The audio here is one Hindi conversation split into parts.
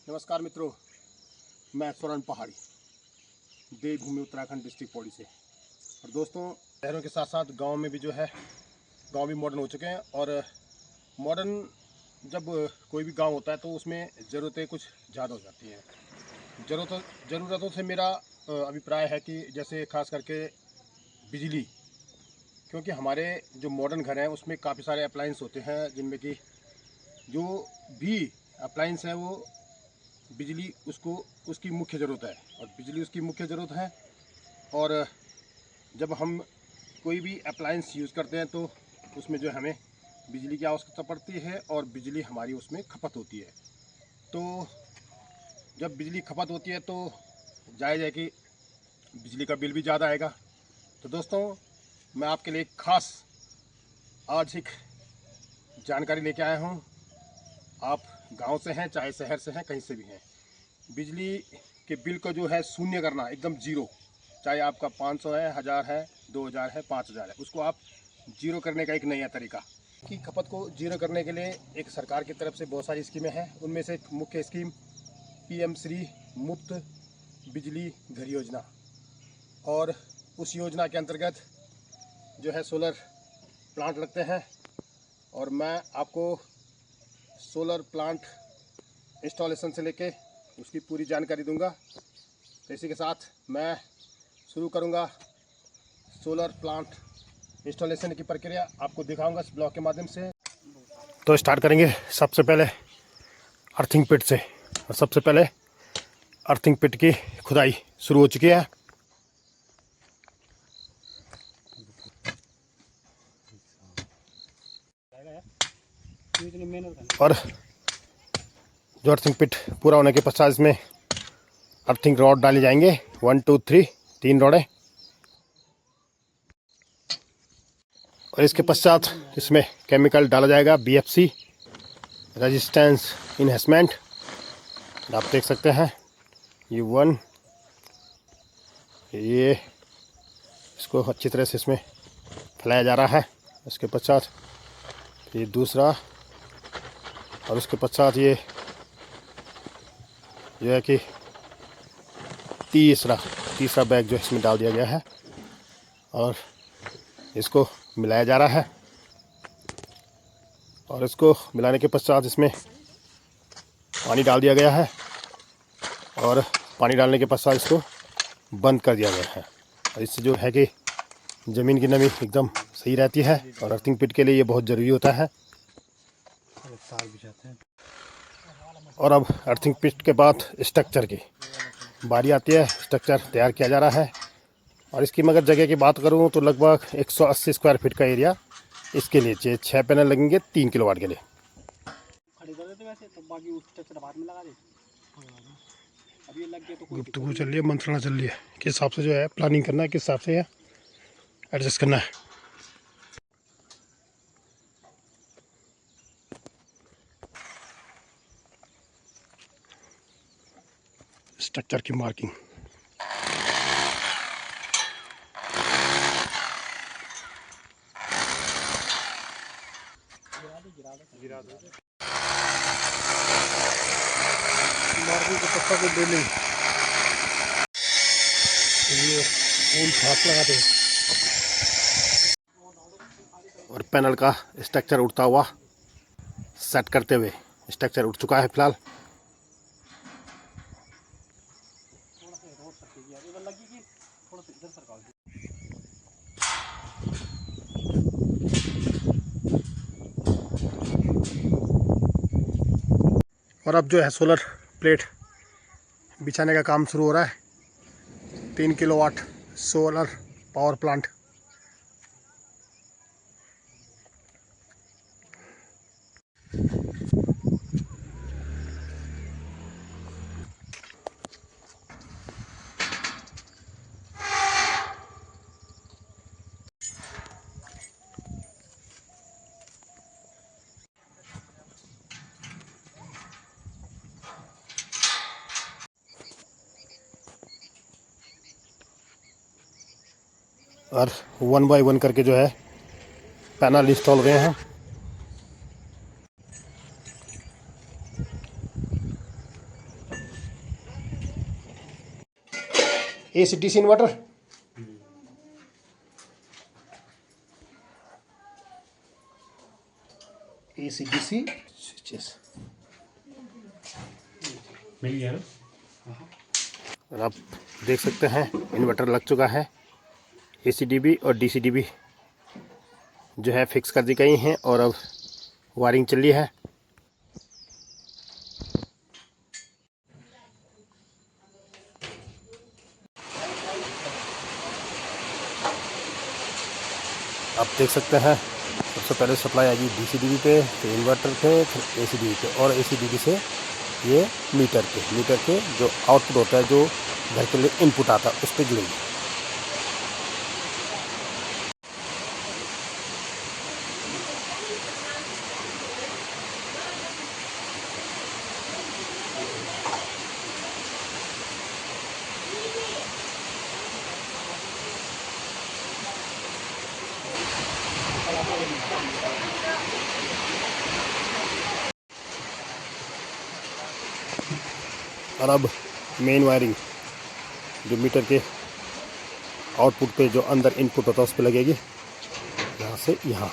नमस्कार मित्रों, मैं स्वर्ण पहाड़ी, देवभूमि उत्तराखंड डिस्ट्रिक्ट पौड़ी से। और दोस्तों, शहरों के साथ साथ गांव में भी जो है, गांव भी मॉडर्न हो चुके हैं। और मॉडर्न जब कोई भी गांव होता है तो उसमें ज़रूरतें कुछ ज़्यादा हो जाती हैं। ज़रूरतों से मेरा अभिप्राय है कि जैसे खास करके बिजली, क्योंकि हमारे जो मॉडर्न घर हैं उसमें काफ़ी सारे अप्लाइंस होते हैं, जिनमें कि जो भी अप्लाइंस है वो बिजली उसकी मुख्य ज़रूरत है, और बिजली उसकी मुख्य ज़रूरत है। और जब हम कोई भी अप्लायंस यूज़ करते हैं तो उसमें जो हमें बिजली की आवश्यकता पड़ती है, और बिजली हमारी उसमें खपत होती है। तो जब बिजली खपत होती है तो जायज़ है कि बिजली का बिल भी ज़्यादा आएगा। तो दोस्तों, मैं आपके लिए ख़ास आज एक जानकारी लेके आया हूँ। आप गांव से हैं, चाहे शहर से हैं, कहीं से भी हैं, बिजली के बिल को जो है शून्य करना, एकदम जीरो। चाहे आपका 500 है, 1000 है, 2000 है, 5000 है, उसको आप जीरो करने का एक नया तरीका। की खपत को जीरो करने के लिए एक सरकार की तरफ से बहुत सारी स्कीमें हैं। उनमें से एक मुख्य स्कीम PM श्री मुफ्त बिजली घर योजना, और उस योजना के अंतर्गत जो है सोलर प्लांट लगते हैं। और मैं आपको सोलर प्लांट इंस्टॉलेशन से लेके उसकी पूरी जानकारी दूंगा। तो इसी के साथ मैं शुरू करूंगा सोलर प्लांट इंस्टॉलेशन की प्रक्रिया, आपको दिखाऊंगा इस ब्लॉग के माध्यम से। तो स्टार्ट करेंगे सबसे पहले अर्थिंग पिट से। और सबसे पहले अर्थिंग पिट की खुदाई शुरू हो चुकी है। और जो अर्थिंग पिट पूरा होने के पश्चात इसमें अर्थिंग रॉड डाली जाएंगे, 1 2 3 3 रॉडें। और इसके पश्चात इसमें केमिकल डाला जाएगा, BFC रेजिस्टेंस इन्हेंसमेंट। आप देख सकते हैं ये 1, ये इसको अच्छी तरह से इसमें फैलाया जा रहा है। इसके पश्चात ये दूसरा, और उसके पश्चात ये जो है कि तीसरा बैग जो इसमें डाल दिया गया है, और इसको मिलाया जा रहा है। और इसको मिलाने के पश्चात इसमें पानी डाल दिया गया है, और पानी डालने के पश्चात इसको बंद कर दिया गया है। और इससे जो है कि ज़मीन की नमी एकदम सही रहती है, और अर्थिंग पिट के लिए ये बहुत ज़रूरी होता है। और अब अर्थिंग पिट के बाद स्ट्रक्चर की बारी आती है। स्ट्रक्चर तैयार किया जा रहा है। और इसकी मगर जगह की बात करूँ तो लगभग 180 स्क्वायर फीट का एरिया इसके लिए चाहिए। 6 पैनल लगेंगे 3 किलोवाट के लिए। गुफ्तगू चल रही है, मंत्रणा चल रही है, किस हिसाब से जो है प्लानिंग करना है, किस हिसाब से एडजस्ट करना है। स्ट्रक्चर की मार्किंग, मार्किंग के पत्ता को डेली ये फूल घास लगाते हैं। और पैनल का स्ट्रक्चर उठता हुआ सेट करते हुए, स्ट्रक्चर उठ चुका है फिलहाल। और अब जो है सोलर प्लेट बिछाने का काम शुरू हो रहा है। 3 किलोवाट सोलर पावर प्लांट। और 1 बाय 1 करके जो है पैनल इंस्टॉल हो रहे हैं। AC DC inverter. AC DC switches मिल गया ना। और आप देख सकते हैं इन्वर्टर लग चुका है। AC DB और DC DB जो है फिक्स कर दी गई हैं और अब वायरिंग चल रही है। आप देख सकते हैं सबसे पहले सप्लाई आएगी DC DB पे, फिर इन्वर्टर पे, फिर AC DB पे और AC DB से ये मीटर के जो आउटपुट होता है, जो घर के लिए इनपुट आता है, उस पर जुड़ेगी। और अब मेन वायरिंग जो मीटर के आउटपुट पे जो अंदर इनपुट होता है उस पर लगेगी, यहाँ से यहाँ।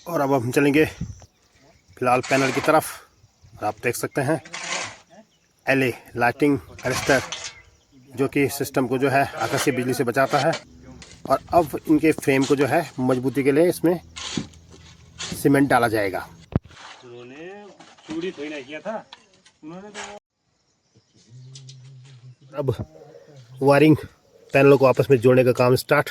और अब हम चलेंगे फिलहाल पैनल की तरफ। आप देख सकते हैं LA लाइटिंग अरेस्टर, जो कि सिस्टम को जो है आकाशीय बिजली से बचाता है। और अब इनके फ्रेम को जो है मजबूती के लिए इसमें सीमेंट डाला जाएगा। उन्होंने चूड़ी थोड़ी ना किया था, उन्होंने तो अब वायरिंग पैनलों को आपस में जोड़ने का काम स्टार्ट।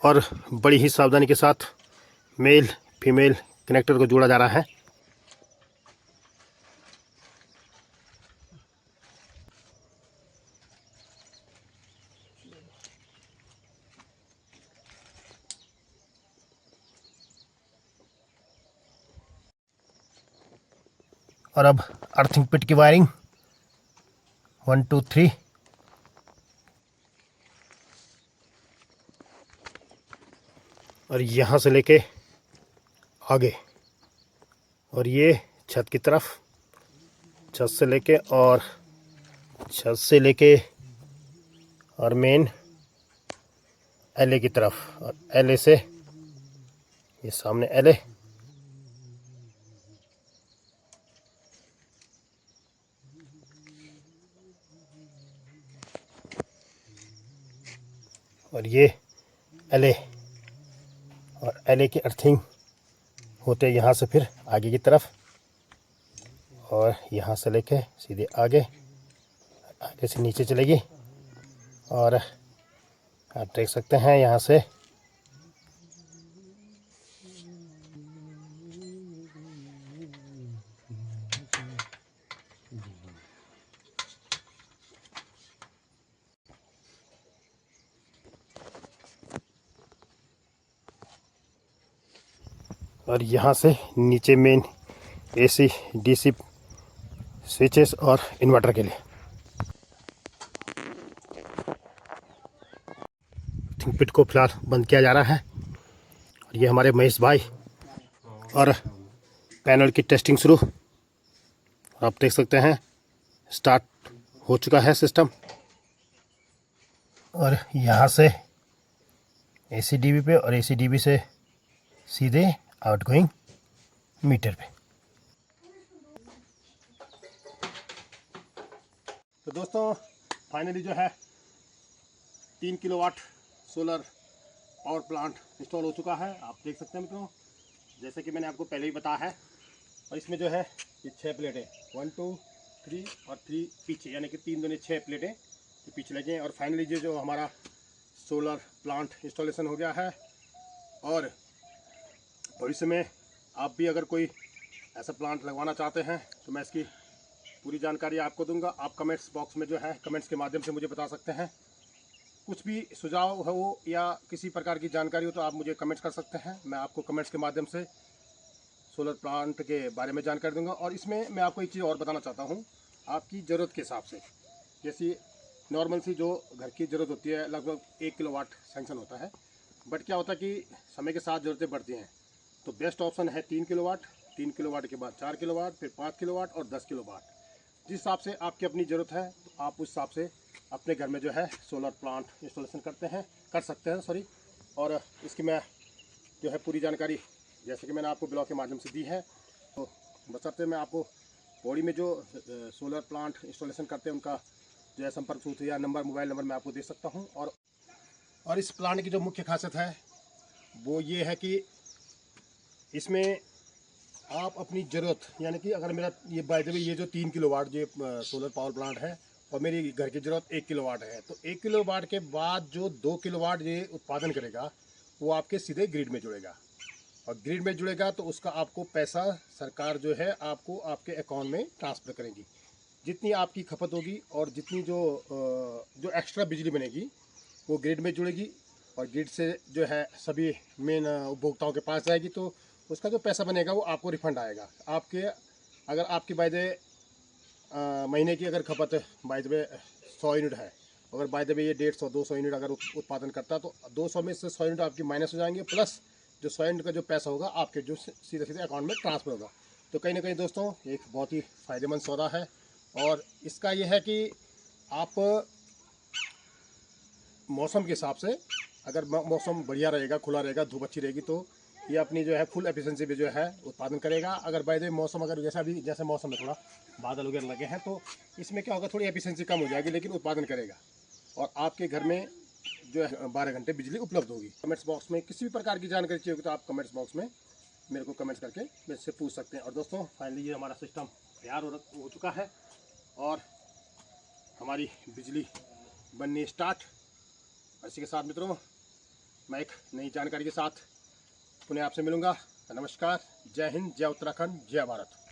और बड़ी ही सावधानी के साथ मेल फीमेल कनेक्टर को जोड़ा जा रहा है। और अब अर्थिंग पिट की वायरिंग 1 2 3। और यहाँ से लेके आगे, और ये छत की तरफ, छत से लेके और छत से लेके और मेन LA की तरफ, और LA से ये सामने LA। और ये LA, और LA की अर्थिंग होते यहाँ से फिर आगे की तरफ, और यहाँ से लेके सीधे आगे, आगे से नीचे चलेगी। और आप देख सकते हैं यहाँ से और यहाँ से नीचे मेन AC DC स्विचेस और इन्वर्टर के लिए। थिंक पिट को फिलहाल बंद किया जा रहा है। और ये हमारे महेश भाई, और पैनल की टेस्टिंग शुरू। आप देख सकते हैं स्टार्ट हो चुका है सिस्टम। और यहाँ से AC DB पे और AC DB से सीधे आउटगोइंग मीटर पे। तो दोस्तों फाइनली जो है 3 kilowatt solar power plant install हो चुका है। आप देख सकते हैं मित्रों, जैसे कि मैंने आपको पहले ही बताया है। और इसमें जो है ये 6 प्लेटें, 1 2 3 और 3 पीछे, यानी कि 3 दूनी 6 प्लेटें जो पीछे लगे हैं। और फाइनली जो हमारा सोलर प्लांट इंस्टॉलेशन हो गया है। और भविष्य में आप भी अगर कोई ऐसा प्लांट लगवाना चाहते हैं तो मैं इसकी पूरी जानकारी आपको दूंगा। आप कमेंट्स बॉक्स में जो है कमेंट्स के माध्यम से मुझे बता सकते हैं। कुछ भी सुझाव हो या किसी प्रकार की जानकारी हो तो आप मुझे कमेंट्स कर सकते हैं। मैं आपको कमेंट्स के माध्यम से सोलर प्लांट के बारे में जानकारी दूंगा। और इसमें मैं आपको एक चीज़ और बताना चाहता हूँ, आपकी ज़रूरत के हिसाब से। जैसी नॉर्मल सी जो घर की ज़रूरत होती है, लगभग 1 किलोवाट सेंक्शन होता है। बट क्या होता है कि समय के साथ ज़रूरतें बढ़ती हैं, तो बेस्ट ऑप्शन है 3 किलोवाट। 3 किलोवाट के बाद 4 किलोवाट, फिर 5 किलोवाट और 10 किलोवाट। जिस हिसाब से आपकी अपनी ज़रूरत है तो आप उस हिसाब से अपने घर में जो है सोलर प्लांट इंस्टॉलेशन कर सकते हैं सॉरी। और इसकी मैं जो है पूरी जानकारी जैसे कि मैंने आपको ब्लॉग के माध्यम से दी है। तो बशर्ते मैं आपको बॉडी में जो सोलर प्लांट इंस्टॉलेशन करते हैं उनका जो है संपर्क सूत्र या नंबर, मोबाइल नंबर मैं आपको दे सकता हूँ। और इस प्लांट की जो मुख्य खासियत है वो ये है कि इसमें आप अपनी ज़रूरत, यानी कि अगर मेरा ये बाय द वे ये जो 3 किलोवाट ये सोलर पावर प्लांट है और मेरी घर की ज़रूरत 1 किलोवाट है, तो 1 किलोवाट के बाद जो 2 किलोवाट ये उत्पादन करेगा वो आपके सीधे ग्रिड में जुड़ेगा। और ग्रिड में जुड़ेगा तो उसका आपको पैसा सरकार जो है आपको आपके अकाउंट में ट्रांसफ़र करेगी। जितनी आपकी खपत होगी और जितनी जो एक्स्ट्रा बिजली बनेगी वो ग्रिड में जुड़ेगी और ग्रिड से जो है सभी मेन उपभोक्ताओं के पास जाएगी। तो उसका जो पैसा बनेगा वो आपको रिफंड आएगा। अगर आपकी बाय द महीने की अगर खपत बाय द वे 100 यूनिट है, अगर बाय द वे ये 150-200 यूनिट अगर उत्पादन करता है तो 200 में से 100 यूनिट आपकी माइनस हो जाएंगे, प्लस जो 100 यूनिट का जो पैसा होगा आपके जो सीधे सीधे अकाउंट में ट्रांसफ़र होगा। तो कहीं ना कहीं दोस्तों एक बहुत ही फ़ायदेमंद सौदा है। और इसका यह है कि आप मौसम के हिसाब से, अगर मौसम बढ़िया रहेगा, खुला रहेगा, धूप अच्छी रहेगी, तो ये अपनी जो है फुल एफिशिएंसी पे जो है उत्पादन करेगा। अगर बाय द वे मौसम अगर जैसे मौसम में थोड़ा बादल वगैरह लगे हैं तो इसमें क्या होगा, थोड़ी एफिशिएंसी कम हो जाएगी, लेकिन उत्पादन करेगा और आपके घर में जो है 12 घंटे बिजली उपलब्ध होगी। कमेंट्स बॉक्स में किसी भी प्रकार की जानकारी चाहिए होगी तो आप कमेंट्स बॉक्स में मेरे को कमेंट्स करके मेरे से पूछ सकते हैं। और दोस्तों फाइनली ये हमारा सिस्टम तैयार हो चुका है और हमारी बिजली बननी स्टार्ट। इसी के साथ मित्रों मैं एक नई जानकारी के साथ पुनः आपसे मिलूंगा। नमस्कार, जय हिंद, जय उत्तराखंड, जय भारत।